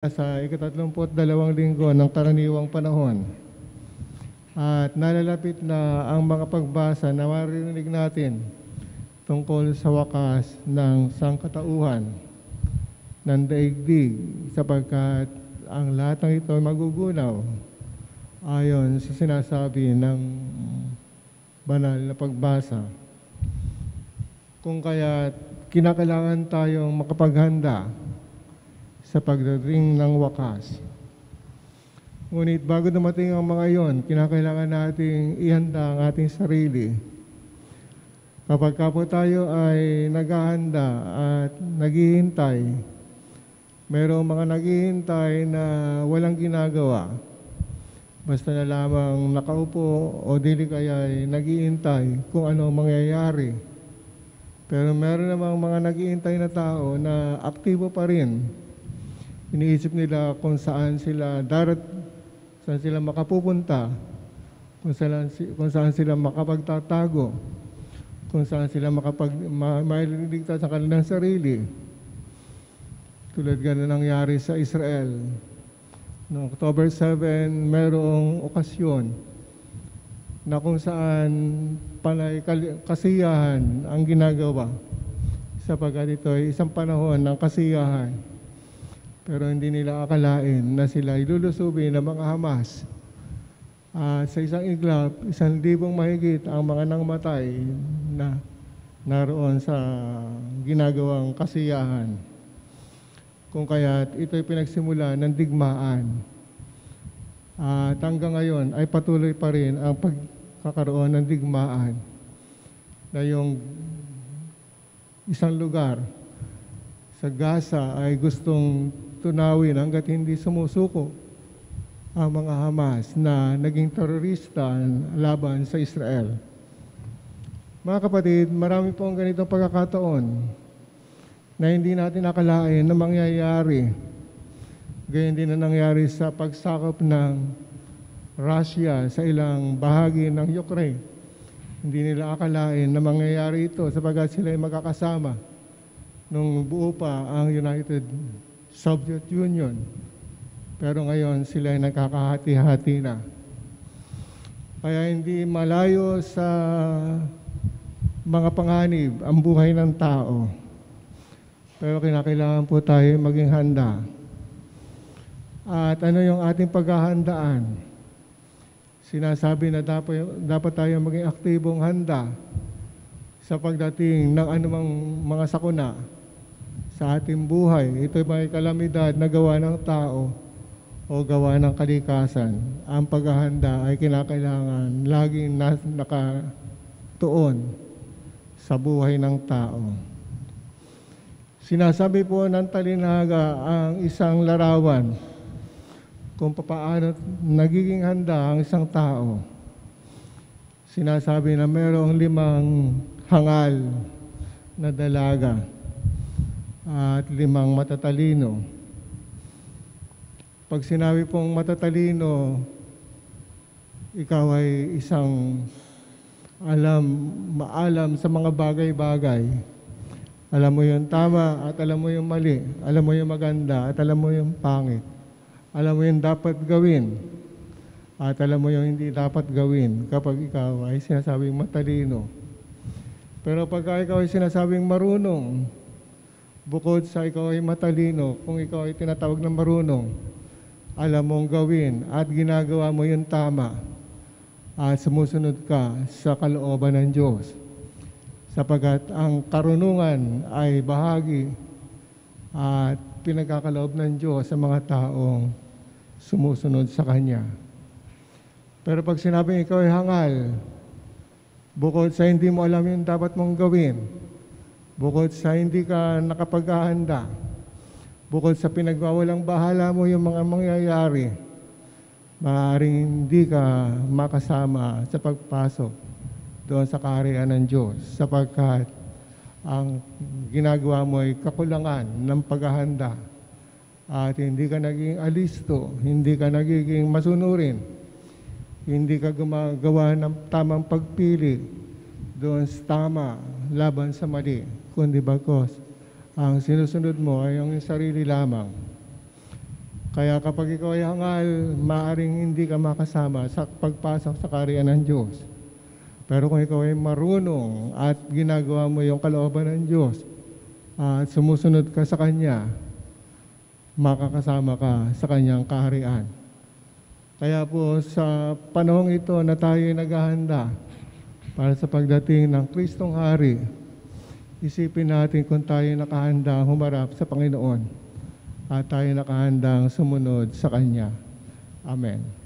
Sa ika-32 linggo ng karaniwang panahon at nalalapit na ang mga pagbasa na maririnig natin tungkol sa wakas ng sangkatauhan ng daigdig sapagkat ang lahat ng ito magugunaw ayon sa sinasabi ng banal na pagbasa. Kung kaya kinakailangan tayong makapaghanda sa pagdating ng wakas. Ngunit bago dumating ang mga iyon, kinakailangan nating ihanda ang ating sarili. Kapag po tayo ay naghahanda at naghihintay, mayroong mga naghihintay na walang ginagawa. Basta na lamang nakaupo o dili kaya ay naghihintay kung ano mangyayari. Pero meron namang mga naghihintay na tao na aktibo pa rin. Iniisip nila kung saan sila saan sila makapupunta, kung saan sila makapagtatago, kung saan sila mailigtas sa kanilang sarili. Tulad ganun nangyari sa Israel. Noong October 7, mayroong okasyon na kung saan panay kasiyahan ang ginagawa sapagkat ito ay isang panahon ng kasiyahan. Pero hindi nila akalain na sila ilulusobin ng mga Hamas. Sa isang iglap, 1,000 mahigit ang mga nangmatay na naroon sa ginagawang kasiyahan. Kung kaya't ito'y pinagsimula ng digmaan. At hanggang ngayon ay patuloy pa rin ang pagkakaroon ng digmaan na yung isang lugar sa Gaza ay gustong tunawin hanggat hindi sumusuko ang mga Hamas na naging terorista laban sa Israel. Mga kapatid, marami po ang ganitong pagkakataon na hindi natin akalain na mangyayari. Ganyan din na nangyari sa pagsakop ng Russia sa ilang bahagi ng Ukraine. Hindi nila akalain na mangyayari ito sapagkat sila ay magkakasama nung buo pa ang United Soviet Union. Pero ngayon sila ay nagkakahati-hati na. Kaya hindi malayo sa mga panganib ang buhay ng tao. Pero kinakailangan po tayo maging handa. At ano yung ating paghahandaan? Sinasabi na dapat tayo maging aktibong handa sa pagdating ng anumang mga sakuna sa ating buhay. Ito'y may kalamidad na gawa ng tao o gawa ng kalikasan. Ang paghahanda ay kinakailangan laging nakatuon sa buhay ng tao. Sinasabi po ng talinaga ang isang larawan kung paano nagiging handa ang isang tao. Sinasabi na mayroong 5 hangal na dalaga at 5 matatalino. Pag sinabi pong matatalino, ikaw ay isang maalam sa mga bagay-bagay. Alam mo yung tama at alam mo yung mali. Alam mo yung maganda at alam mo yung pangit. Alam mo yung dapat gawin at alam mo yung hindi dapat gawin kapag ikaw ay sinasabing matalino. Pero pagka ikaw ay sinasabing marunong, bukod sa ikaw ay matalino, kung ikaw ay tinatawag na marunong, alam mong gawin at ginagawa mo yung tama at sumusunod ka sa kalooban ng Diyos. Sapagat ang karunungan ay bahagi at pinagkakaloob ng Diyos sa mga taong sumusunod sa Kanya. Pero pag sinabing ikaw ay hangal, bukod sa hindi mo alam yung dapat mong gawin, bukod sa hindi ka nakapaghahanda, bukod sa pinagwawalang bahala mo yung mga mangyayari, maaaring hindi ka makasama sa pagpasok doon sa kaharian ng Diyos sapagkat ang ginagawa mo ay kakulangan ng paghahanda at hindi ka naging alisto, hindi ka nagiging masunurin, hindi ka gumagawa ng tamang pagpili doon sa tama laban sa mali, kundi bagkus ang sinusunod mo ay ang sarili lamang. Kaya kapag ikaw ay hangal, maaaring hindi ka makasama sa pagpasok sa kaharian ng Diyos. Pero kung ikaw ay marunong at ginagawa mo yung kalooban ng Diyos at sumusunod ka sa Kanya, makakasama ka sa Kanyang kaharian. Kaya po sa panahong ito na tayo ay naghahanda para sa pagdating ng Kristong Hari, isipin natin kung tayo nakahanda humarap sa Panginoon at tayo nakahandang sumunod sa Kanya. Amen.